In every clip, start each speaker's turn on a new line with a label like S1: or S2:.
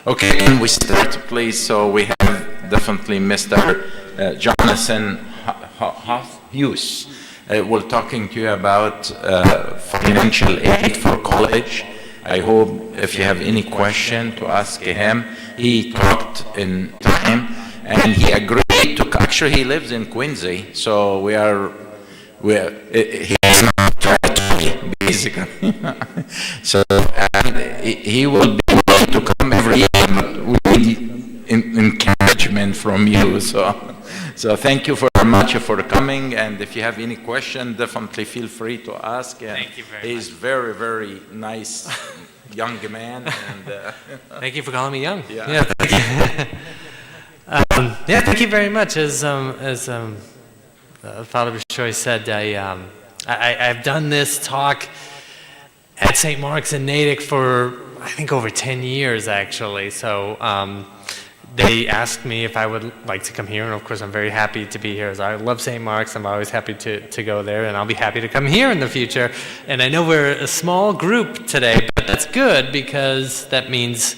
S1: Okay, can we start, please? So we have definitely Mr. Jonathan Hughes. We're talking to you about financial aid for college. I hope if you have any question to ask him. He talked in time and he agreed to, actually he lives in Quincy, so he's not territory, basically. So he will be willing to come every year, but we need encouragement from you. So thank you very much for coming, and if you have any question, definitely feel free to ask. And
S2: thank you very much.
S1: He's very, very nice young man. And
S2: thank you for calling me young.
S1: Yeah.
S2: Thank you. Thank you very much. As Father Bishoy said, I've done this talk at St. Mark's in Natick for, I think, over 10 years, actually. So they asked me if I would like to come here, and of course I'm very happy to be here. As I love St. Mark's, I'm always happy to go there, and I'll be happy to come here in the future. And I know we're a small group today, but that's good because that means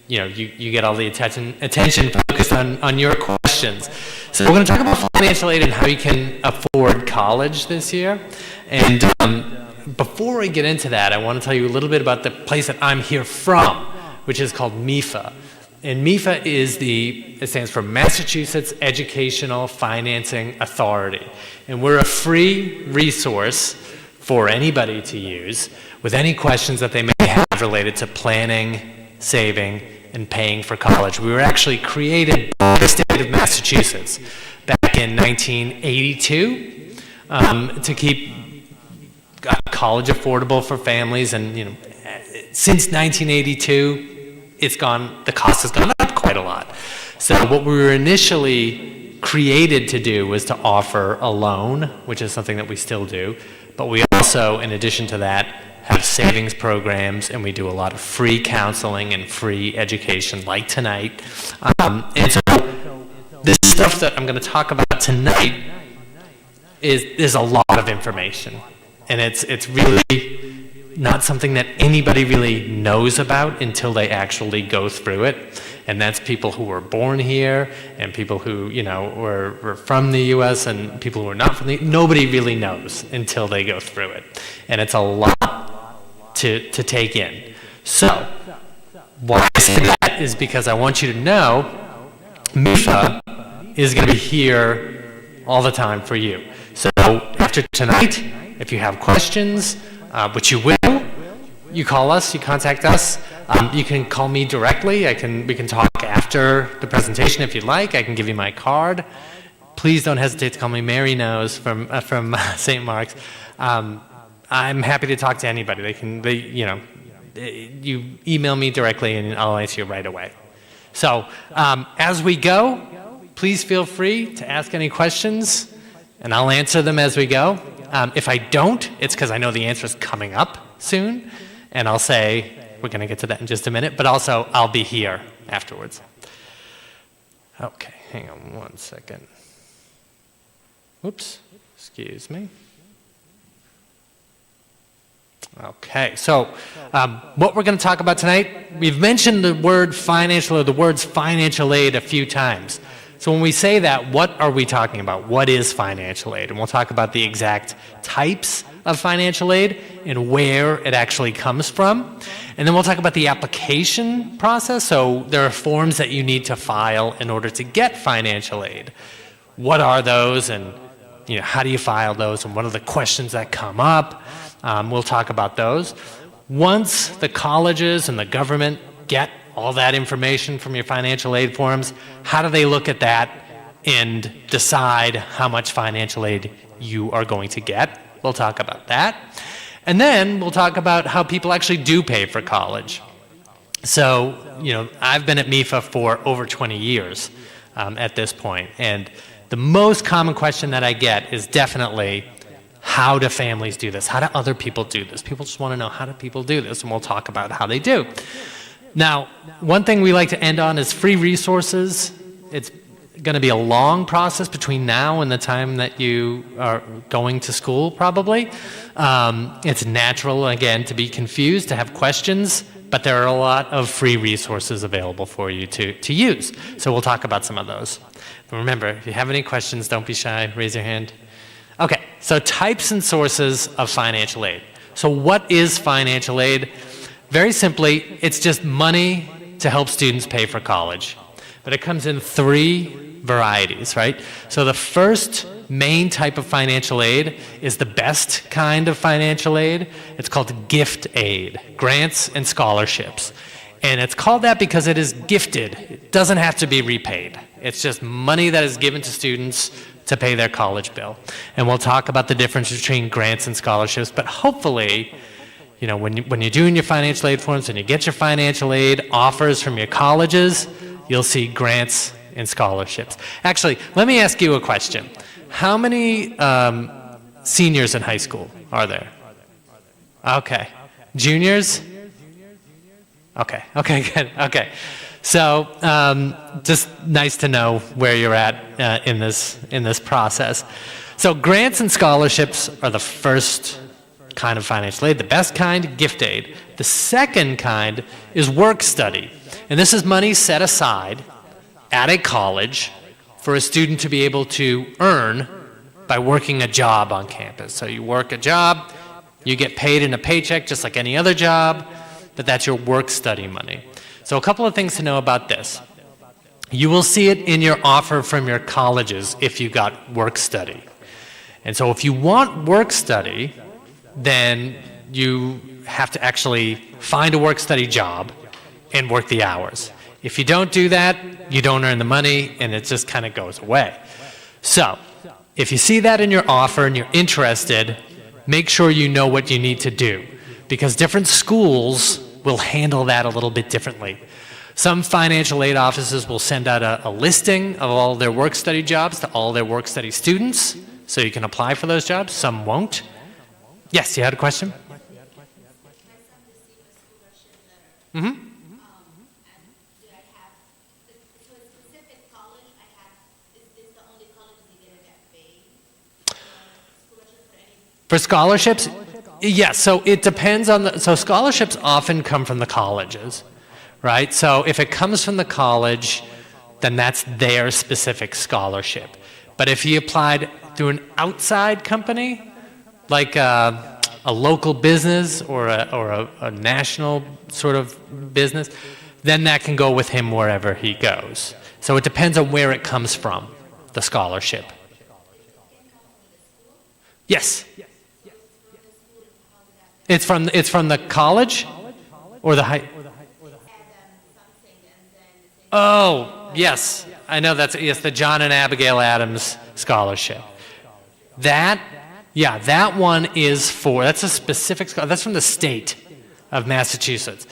S2: you get all the attention focused on your questions. So we're going to talk about financial aid and how you can afford college this year. And before I get into that, I want to tell you a little bit about the place that I'm here from, which is called MIFA. And MIFA it stands for Massachusetts Educational Financing Authority. And we're a free resource for anybody to use with any questions that they may have related to planning, saving, and paying for college. We were actually created by the state of Massachusetts back in 1982 to keep college affordable for families. And since 1982, the cost has gone up quite a lot. So what we were initially created to do was to offer a loan, which is something that we still do, but we also, in addition to that, have savings programs, and we do a lot of free counseling and free education, like tonight. And so this stuff that I'm going to talk about tonight is a lot of information, and it's really not something that anybody really knows about until they actually go through it. And that's people who were born here and people who, were from the U.S. and people who are not from nobody really knows until they go through it. And it's a lot to take in. So, why I say that is because I want you to know MIFA is going to be here all the time for you. So, after tonight, if you have questions, which you will, you call us, you contact us. You can call me directly. We can talk after the presentation if you'd like. I can give you my card. Please don't hesitate to call me. Mary knows from St. Mark's. I'm happy to talk to anybody. You email me directly and I'll answer you right away. So as we go, please feel free to ask any questions and I'll answer them as we go. If I don't, it's because I know the answer is coming up soon, and I'll say, we're going to get to that in just a minute, but also I'll be here afterwards. Okay, hang on one second. Oops, excuse me. Okay, so what we're going to talk about tonight, we've mentioned the word financial or the words financial aid a few times. So when we say that, what are we talking about? What is financial aid? And we'll talk about the exact types of financial aid and where it actually comes from. And then we'll talk about the application process. So there are forms that you need to file in order to get financial aid. What are those, and how do you file those, and what are the questions that come up? We'll talk about those. Once the colleges and the government get all that information from your financial aid forms, how do they look at that and decide how much financial aid you are going to get? We'll talk about that. And then we'll talk about how people actually do pay for college. So, I've been at MIFA for over 20 years at this point, and the most common question that I get is definitely, how do families do this? How do other people do this? People just want to know, how do people do this? And we'll talk about how they do. Now, one thing we like to end on is free resources. It's going to be a long process between now and the time that you are going to school, probably. It's natural, again, to be confused, to have questions. but there are a lot of free resources available for you to use. So we'll talk about some of those. But remember, if you have any questions, don't be shy, raise your hand. Okay, so types and sources of financial aid. So what is financial aid? Very simply, it's just money to help students pay for college. But it comes in 3 varieties, right? So the first main type of financial aid is the best kind of financial aid. It's called gift aid, grants and scholarships. And it's called that because it is gifted. It doesn't have to be repaid. It's just money that is given to students to pay their college bill. And we'll talk about the difference between grants and scholarships, but hopefully, you know, when you're doing your financial aid forms and you get your financial aid offers from your colleges, you'll see grants and scholarships. Actually, let me ask you a question. How many seniors in high school are there? Okay. Juniors? Okay, good, okay. So just nice to know where you're at in this process. So grants and scholarships are the first kind of financial aid. The best kind, gift aid. The second kind is work study. And this is money set aside at a college for a student to be able to earn by working a job on campus. So you work a job, you get paid in a paycheck just like any other job, but that's your work study money. So a couple of things to know about this. You will see it in your offer from your colleges if you got work study. And so if you want work study, then you have to actually find a work study job and work the hours. If you don't do that, you don't earn the money and it just kind of goes away. So if you see that in your offer and you're interested, make sure you know what you need to do, because different schools will handle that a little bit differently. Some financial aid offices will send out a listing of all their work study jobs to all their work study students, so you can apply for those jobs. Some won't. Yes, you had a question? Mm-hmm. For scholarships? Yes, so it depends on so scholarships often come from the colleges, right? So if it comes from the college, then that's their specific scholarship. But if you applied through an outside company, like a local business or a national sort of business, then that can go with him wherever he goes. So it depends on where it comes from, the scholarship. Yes. It's from the college or the high? Oh, yes. I know yes, the John and Abigail Adams Scholarship. That one is that's a specific scholarship. That's from the state of Massachusetts.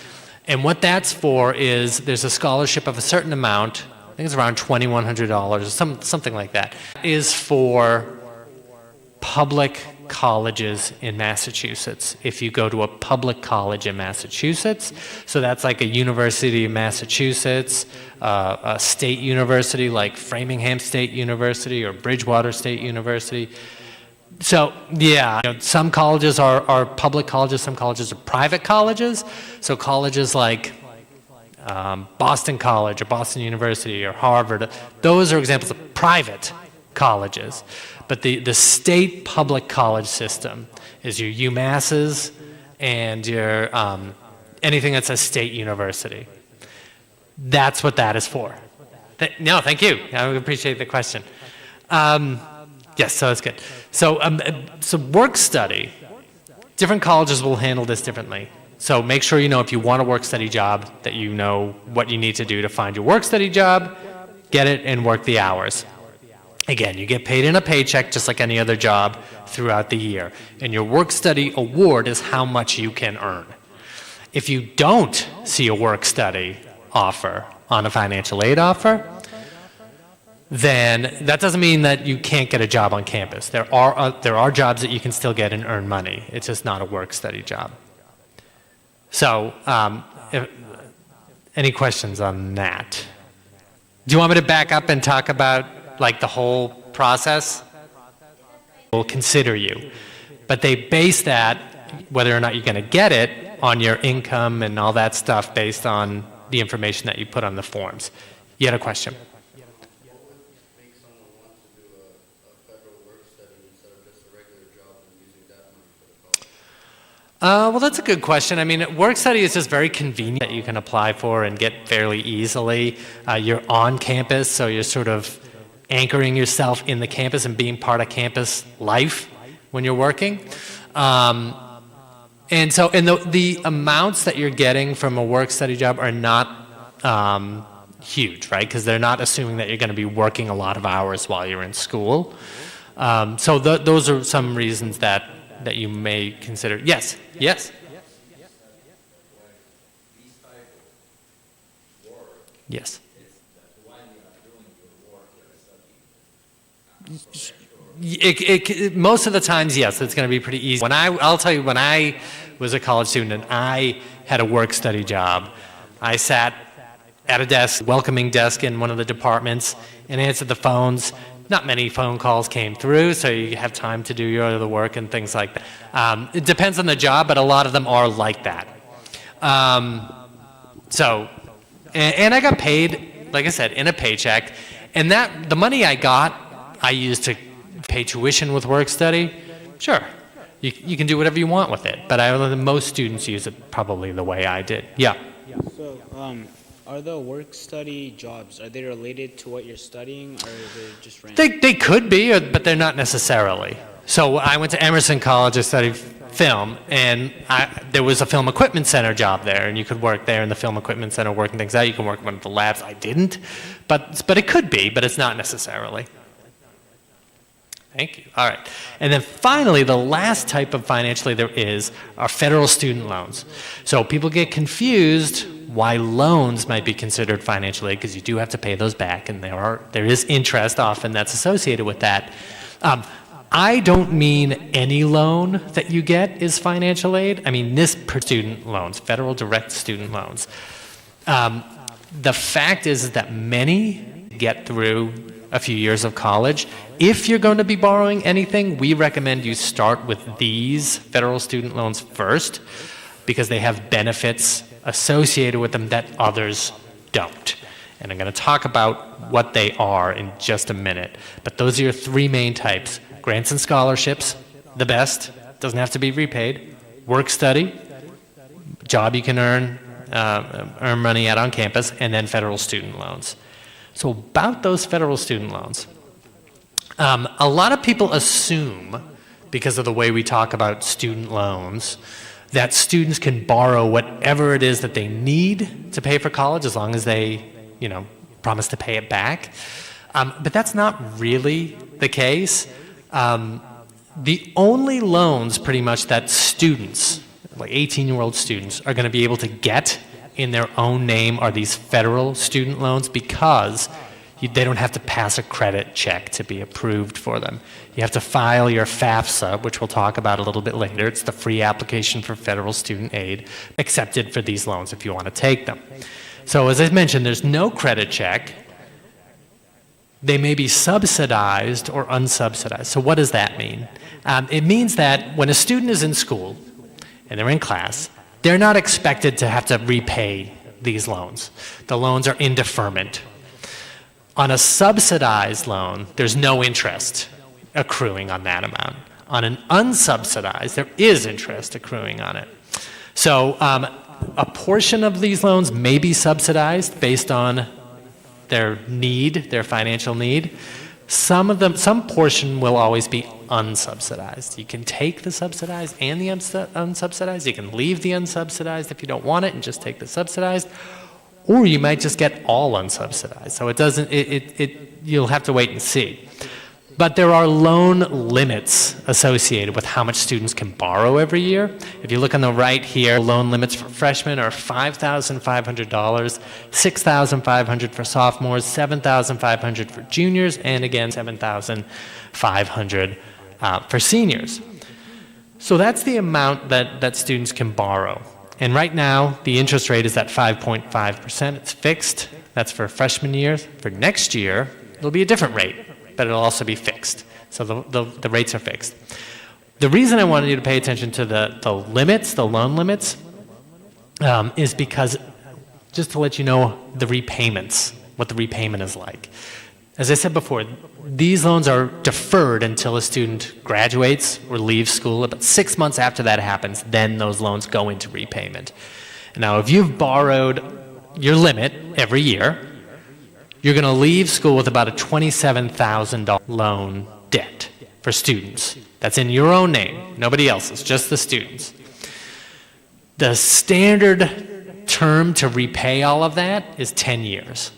S2: And what that's for is there's a scholarship of a certain amount, I think it's around $2,100 or something like that, is for public colleges in Massachusetts. If you go to a public college in Massachusetts, so that's like a University of Massachusetts, a state university like Framingham State University or Bridgewater State University. So yeah, some colleges are public colleges, some colleges are private colleges. So colleges like Boston College or Boston University or Harvard, those are examples of private colleges. But the state public college system is your UMass's and your anything that's a state university. That's what that is for. No, thank you. I appreciate the question. Yes, so it's good. So work study, different colleges will handle this differently. So make sure you know if you want a work study job that you know what you need to do to find your work study job, get it and work the hours. Again, you get paid in a paycheck just like any other job throughout the year. And your work study award is how much you can earn. If you don't see a work study offer on a financial aid offer, then that doesn't mean that you can't get a job on campus. There are jobs that you can still get and earn money. It's just not a work study job. So, any questions on that? Do you want me to back up and talk about like the whole process? Will consider you. But they base that, whether or not you're going to get it, on your income and all that stuff based on the information that you put on the forms. You had a question? Well, that's a good question. I mean, work study is just very convenient that you can apply for and get fairly easily. You're on campus, so you're sort of anchoring yourself in the campus and being part of campus life when you're working. And the amounts that you're getting from a work study job are not huge, right? Because they're not assuming that you're going to be working a lot of hours while you're in school. So those are some reasons that you may consider. Yes, yes. Yes. Most of the times, yes, it's going to be pretty easy. I'll tell you, when I was a college student and I had a work study job, I sat at a desk, welcoming desk in one of the departments, and answered the phones. Not many phone calls came through, so you have time to do your other work and things like that. It depends on the job, but a lot of them are like that. And I got paid, like I said, in a paycheck, and the money I got, I used to pay tuition with work study. Sure, you can do whatever you want with it, but most students use it probably the way I did. Yeah.
S3: So, are the work study jobs, are they related to what you're studying, or are they just random?
S2: They could be, but they're not necessarily. So I went to Emerson College, I studied film, and there was a film equipment center job there, and you could work there in the film equipment center working things out. You can work in one of the labs. I didn't, but it could be, but it's not necessarily. Thank you. All right. And then finally, the last type of financial aid there is are federal student loans. So people get confused why loans might be considered financial aid, because you do have to pay those back, and there is interest often that's associated with that. I don't mean any loan that you get is financial aid. I mean this per student loans, federal direct student loans. The fact is that many get through a few years of college. If you're going to be borrowing anything, we recommend you start with these federal student loans first, because they have benefits associated with them that others don't. And I'm going to talk about what they are in just a minute. But those are your three main types. Grants and scholarships, the best, doesn't have to be repaid. Work study, job you can earn money at on campus, and then federal student loans. So about those federal student loans, a lot of people assume, because of the way we talk about student loans, that students can borrow whatever it is that they need to pay for college as long as they, promise to pay it back. But that's not really the case. The only loans pretty much that students, like 18-year-old students, are going to be able to get in their own name are these federal student loans, because they don't have to pass a credit check to be approved for them. You have to file your FAFSA, which we'll talk about a little bit later. It's the free application for federal student aid, accepted for these loans if you want to take them. So as I mentioned, there's no credit check. They may be subsidized or unsubsidized. So what does that mean? It means that when a student is in school and they're in class, they're not expected to have to repay these loans. The loans are in deferment. On a subsidized loan, there's no interest accruing on that amount. On an unsubsidized, there is interest accruing on it. So a portion of these loans may be subsidized based on their need, their financial need. Some portion will always be unsubsidized. You can take the subsidized and the unsubsidized. You can leave the unsubsidized if you don't want it and just take the subsidized. Or you might just get all unsubsidized. So you'll have to wait and see. But there are loan limits associated with how much students can borrow every year. If you look on the right here, loan limits for freshmen are $5,500, $6,500 for sophomores, $7,500 for juniors, and again, $7,500 for seniors. So that's the amount that students can borrow. And right now, the interest rate is at 5.5%. It's fixed. That's for freshman year. For next year, it'll be a different rate, but it'll also be fixed. So the rates are fixed. The reason I wanted you to pay attention to the limits, the loan limits, is because, just to let you know, the repayments, what the repayment is like. As I said before, these loans are deferred until a student graduates or leaves school. About 6 months after that happens, then those loans go into repayment. Now, if you've borrowed your limit every year, you're going to leave school with about a $27,000 loan debt for students. That's in your own name, nobody else's, just the students. The standard term to repay all of that is 10 years.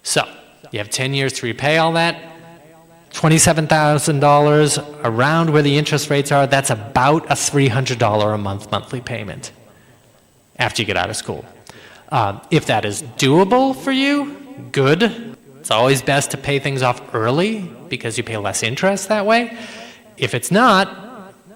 S2: So, you have 10 years to repay all that. $27,000, around where the interest rates are, that's about a $300 a month monthly payment after you get out of school. If that is doable for you, good. It's always best to pay things off early because you pay less interest that way. If it's not,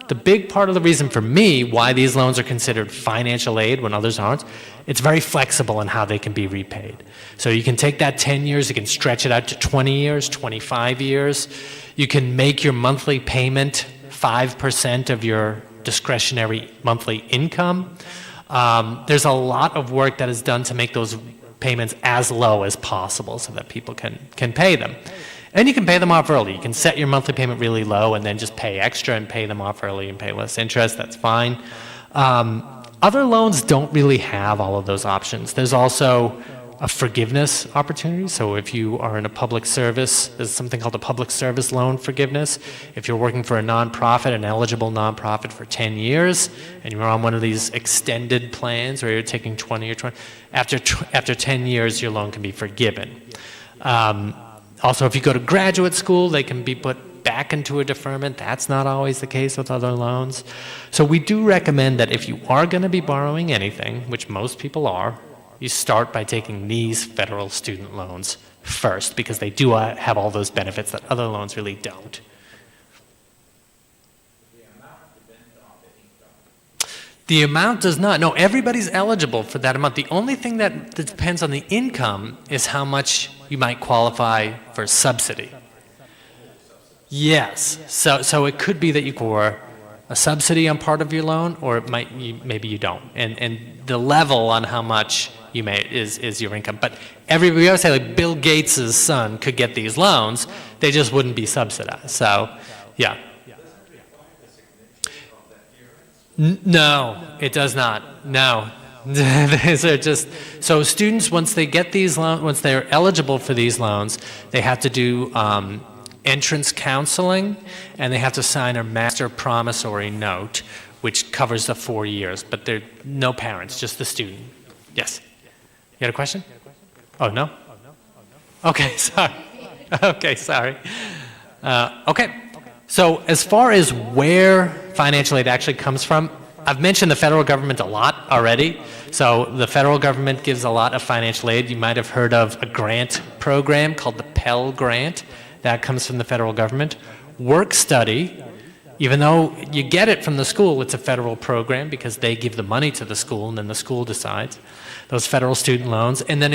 S2: the big part of the reason for me why these loans are considered financial aid when others aren't, it's very flexible in how they can be repaid. So you can take that 10 years, you can stretch it out to 20 years, 25 years. You can make your monthly payment 5% of your discretionary monthly income. There's a lot of work that is done to make those payments as low as possible so that people can pay them. And you can pay them off early. You can set your monthly payment really low and then just pay extra and pay them off early and pay less interest. That's fine. Other loans don't really have all of those options. There's also a forgiveness opportunity. So if you are in a public service, there's something called a public service loan forgiveness. If you're working for a nonprofit, an eligible nonprofit for 10 years, and you're on one of these extended plans where you're taking 20 or 20, after 10 years, your loan can be forgiven. Also, if you go to graduate school, they can be put back into a deferment. That's not always the case with other loans. So we do recommend that if you are going to be borrowing anything, which most people are, you start by taking these federal student loans first because they do have all those benefits that other loans really don't. The amount does not. No, everybody's eligible for that amount. The only thing that depends on the income is how much you might qualify for subsidy. Yes. So it could be that you for a subsidy on part of your loan, or it might maybe you don't. And the level on how much you may is your income. But we always say like Bill Gates' son could get these loans, they just wouldn't be subsidized. So, yeah. No, it does not. No. These are just, so students, once they get these loans, once they're eligible for these loans, they have to do entrance counseling, and they have to sign a master promissory note, which covers the 4 years. But there are no parents, just the student. Yes? You had a question? Oh, no? Okay, sorry. Okay, sorry. Okay. So as far as where financial aid actually comes from, I've mentioned the federal government a lot already. So the federal government gives a lot of financial aid. You might have heard of a grant program called the Pell Grant. That comes from the federal government. Work study, even though you get it from the school, it's a federal program because they give the money to the school and then the school decides. Those federal student loans. And then